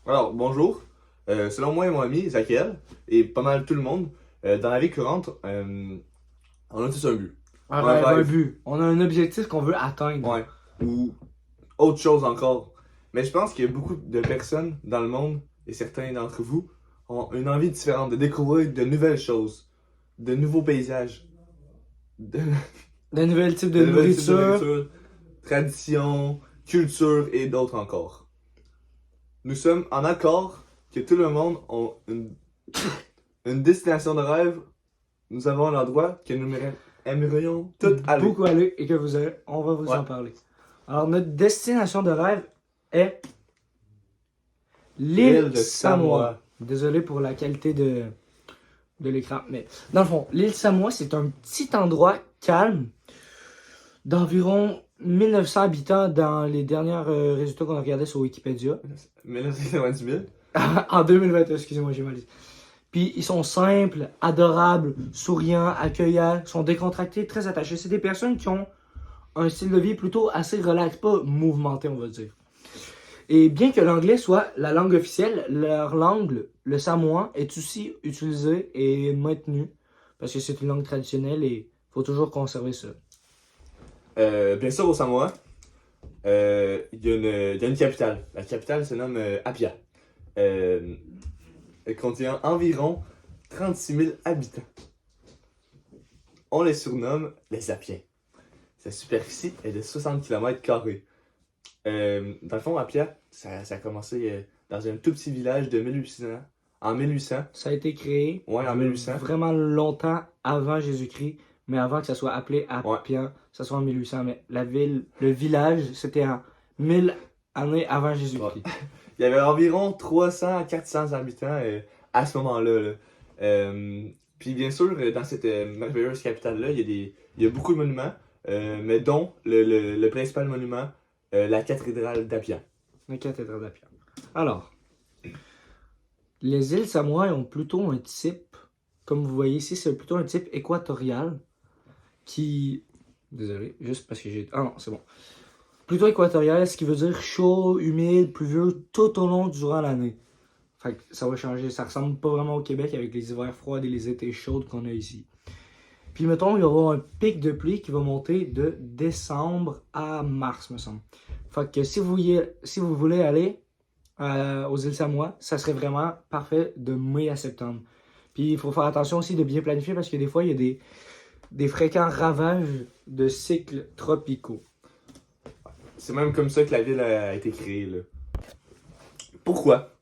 Alors, bonjour. Selon moi et mon ami, Zakiel, et pas mal tout le monde, dans la vie courante, on a tous un but. Un On a un rêve, un rêve. but. On a un objectif qu'on veut atteindre. Ouais. Ou autre chose encore. Mais je pense qu'il y a beaucoup de personnes dans le monde, et certains d'entre vous, ont une envie différente de découvrir de nouvelles choses, de nouveaux paysages, de, De nouveaux types de de nouvelles types de nourriture. nourriture, traditions, culture et d'autres encore. Nous sommes en accord que tout le monde a une destination de rêve. Nous avons un endroit que nous aimerions tout aller. Beaucoup aller et que on va vous Ouais. en parler. Alors, notre destination de rêve est L'île l'île de Samoa. Samoa. Désolé pour la qualité de l'écran, mais dans le fond, l'île Samoa, c'est un petit endroit calme d'environ 1900 habitants dans les derniers résultats qu'on a regardés sur Wikipédia. 1990 000. En 2021, excusez-moi, j'ai mal dit. Puis ils sont simples, adorables, souriants, accueillants, sont décontractés, très attachés. C'est des personnes qui ont un style de vie plutôt assez relax, pas mouvementé, on va dire. Et bien que l'anglais soit la langue officielle, leur langue, le samoan, est aussi utilisée et maintenue parce que c'est une langue traditionnelle et il faut toujours conserver ça. Bien sûr, au Samoa, il y a une capitale. La capitale se nomme Apia. Elle contient environ 36 000 habitants. On les surnomme les Apiens. Sa superficie est de 60 km². Dans le fond, Apia, ça a commencé dans un tout petit village de 1800. En 1800. Ça a été créé Ouais, en 1800. vraiment longtemps avant Jésus-Christ, mais avant que ça soit appelé Apia, ça soit en 1800. Mais la ville, le village, c'était en 1000 années avant Jésus-Christ. Ouais. Il y avait environ 300 à 400 habitants à ce moment-là. Là. Puis bien sûr, dans cette merveilleuse capitale-là, il y a beaucoup de monuments, mais dont le principal monument, la cathédrale d'Apia. La cathédrale d'Apia. Alors, les îles Samoa ont plutôt un type, comme vous voyez ici, c'est plutôt un type équatorial qui... Désolé, juste parce que j'ai... Ah non, c'est bon. Plutôt équatorial, ce qui veut dire chaud, humide, pluvieux tout au long durant l'année. Fait que ça va changer. Ça ressemble pas vraiment au Québec avec les hivers froids et les étés chauds qu'on a ici. Puis mettons, il y aura un pic de pluie qui va monter de décembre à mars, me semble. Fait que si vous voulez aller aux îles Samoa, ça serait vraiment parfait de mai à septembre. Puis il faut faire attention aussi de bien planifier parce que des fois, il y a des fréquents ravages de cycles tropicaux. C'est même comme ça que la ville a été créée. Là. Pourquoi?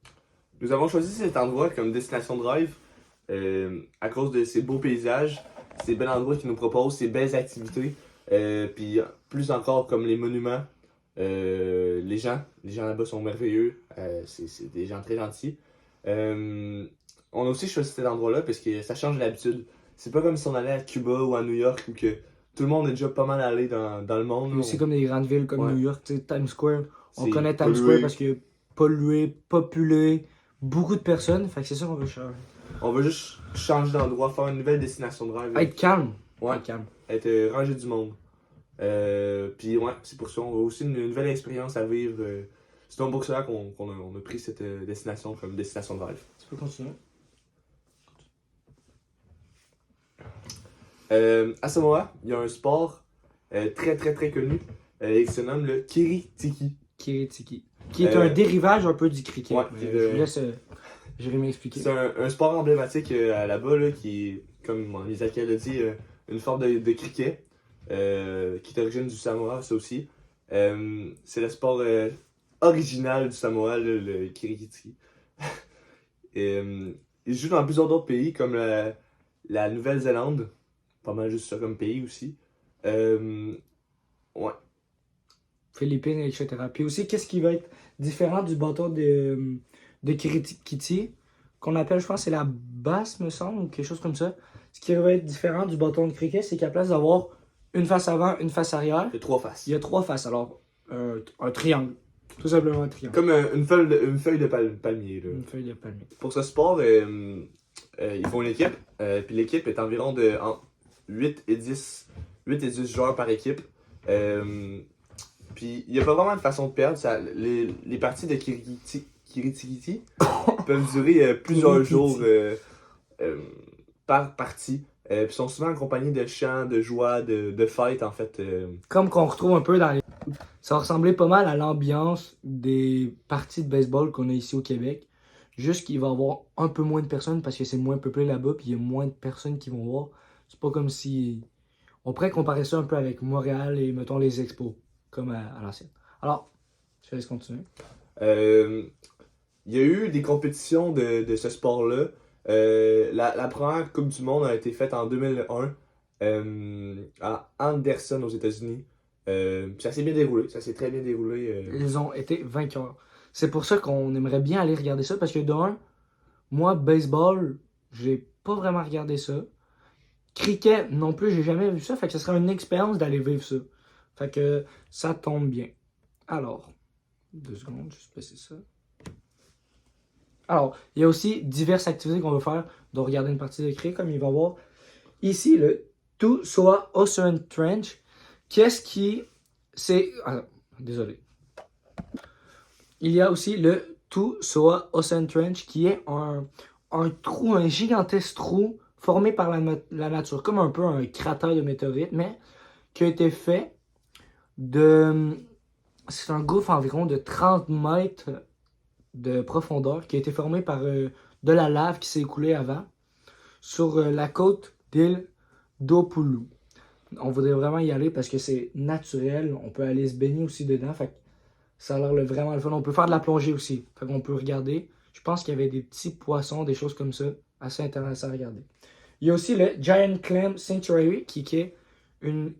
Nous avons choisi cet endroit comme destination de rêve à cause de ces beaux paysages, ces bels endroits qui nous proposent, ces belles activités, puis plus encore comme les monuments. Les gens là-bas sont merveilleux, c'est des gens très gentils. On a aussi choisi cet endroit-là parce que ça change d'habitude. C'est pas comme si on allait à Cuba ou à New York où que tout le monde est déjà pas mal allé dans le monde. Puis aussi comme des grandes villes comme Ouais. New York, tu sais, Times Square. On C'est connaît Times pollué. Square parce que pollué, populé, beaucoup de personnes. Fait que c'est ça qu'on veut changer. On veut juste changer d'endroit, faire une nouvelle destination de rêve. Être calme. Ouais. Être calme. Être rangé du monde. Puis ouais, c'est pour ça qu'on a aussi une nouvelle expérience à vivre. C'est donc pour cela on a pris cette destination comme destination de rêve. Tu peux continuer. À Samoa, il y a un sport très très très connu qui se nomme le Kiritiki. Kiritiki. Qui est un dérivage un peu du cricket. Ouais, Je vous laisse Jérémy expliquer. C'est un sport emblématique là-bas là, qui est, comme mon ami Zakiel l'a dit, une forme de cricket qui est origine du Samoa, ça aussi. C'est le sport original du Samoa, là, le Kirikiti. Il se joue dans plusieurs autres pays, comme la Nouvelle-Zélande. Pas mal juste ça comme pays aussi. Ouais. Philippines, etc. Puis aussi, qu'est-ce qui va être différent du bâton de Kirikiti, qu'on appelle, je pense, c'est la basse, me semble, ou quelque chose comme ça. Ce qui va être différent du bâton de cricket, c'est qu'à place d'avoir une face avant, une face arrière, Il y a 3 faces. il y a 3 faces. Alors, un triangle. Tout simplement un triangle. Comme une feuille de palmier. Là. Une feuille de palmier. Pour ce sport, ils font une équipe. Puis l'équipe est environ de entre 8 et 10 joueurs par équipe. Puis il n'y a pas vraiment de façon de perdre. Les parties de Kiritikiti peuvent durer plusieurs jours par partie. Puis sont souvent accompagnés de chants, de joie, de fêtes en fait. Comme qu'on retrouve un peu dans les... Ça ressemblait pas mal à l'ambiance des parties de baseball qu'on a ici au Québec. Juste qu'il va y avoir un peu moins de personnes parce que c'est moins peuplé là-bas, puis il y a moins de personnes qui vont voir. C'est pas comme si... On pourrait comparer ça un peu avec Montréal et, mettons, les expos, comme à l'ancienne. Alors, je laisse continuer. Il y a eu des compétitions de ce sport-là. La première Coupe du Monde a été faite en 2001 à Anderson aux États-Unis. Puis ça s'est bien déroulé, ça s'est très bien déroulé. Ils ont été vainqueurs. C'est pour ça qu'on aimerait bien aller regarder ça, parce que d'un, moi, baseball, j'ai pas vraiment regardé ça. Cricket non plus, j'ai jamais vu ça. Fait que ce serait une expérience d'aller vivre ça. Fait que ça tombe bien. Alors, 2 secondes, juste passer ça. Alors, il y a aussi diverses activités qu'on veut faire. Donc, regarder une partie de cricket, comme il va y avoir ici le Tusoa Ocean Trench. Qu'est-ce qui. C'est. Ah, désolé. Il y a aussi le Tusoa Ocean Trench qui est un trou, un gigantesque trou formé par la nature, comme un peu un cratère de météorite, mais qui a été fait de... C'est un gouffre environ de 30 mètres de profondeur qui a été formé par de la lave qui s'est écoulée avant sur la côte d'île d'Opulu. On voudrait vraiment y aller parce que c'est naturel, on peut aller se baigner aussi dedans, fait que ça a l'air vraiment le fun. On peut faire de la plongée aussi, fait qu'on peut regarder. Je pense qu'il y avait des petits poissons, des choses comme ça, assez intéressant à regarder. Il y a aussi le Giant Clam Sanctuary qui est une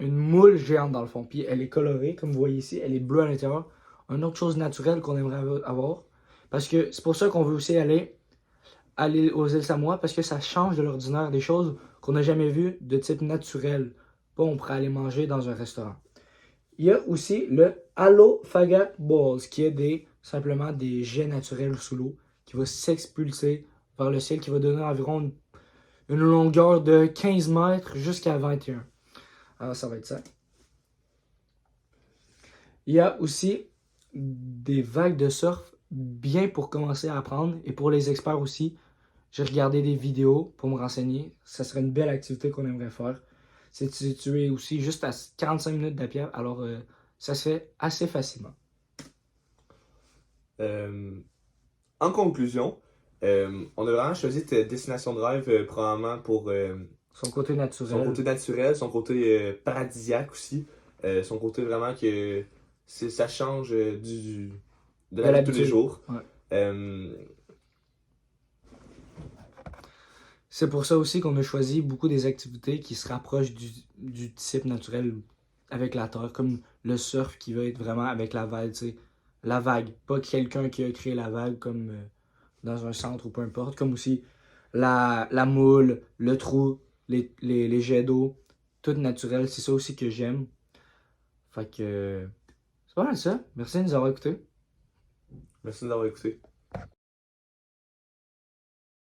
moule géante dans le fond. Puis elle est colorée, comme vous voyez ici, elle est bleue à l'intérieur. Une autre chose naturelle qu'on aimerait avoir. Parce que c'est pour ça qu'on veut aussi aller aux îles Samoa, parce que ça change de l'ordinaire, des choses qu'on n'a jamais vues de type naturel. Pas on pourrait aller manger dans un restaurant. Il y a aussi le Alofaga Balls, qui est simplement des jets naturels sous l'eau, qui va s'expulser vers le ciel, qui va donner environ une longueur de 15 mètres jusqu'à 21. Alors, ça va être ça. Il y a aussi des vagues de surf bien pour commencer à apprendre et pour les experts aussi. J'ai regardé des vidéos pour me renseigner. Ça serait une belle activité qu'on aimerait faire. C'est situé aussi juste à 45 minutes d'Apia, alors ça se fait assez facilement. En conclusion, on a vraiment choisi cette destination de rêve probablement pour Son côté naturel. son côté paradisiaque aussi, son côté vraiment que ça change de la vie de tous les jours. Ouais. Euh, C'est pour ça aussi qu'on a choisi beaucoup des activités qui se rapprochent du type naturel avec la terre, comme le surf qui va être vraiment avec la vague, tu sais. La vague, pas quelqu'un qui a créé la vague comme dans un centre ou peu importe, comme aussi la moule, le trou, les jets d'eau, tout naturel, c'est ça aussi que j'aime. Fait que c'est pas mal ça. Merci de nous avoir écoutés. Merci d'avoir écouté.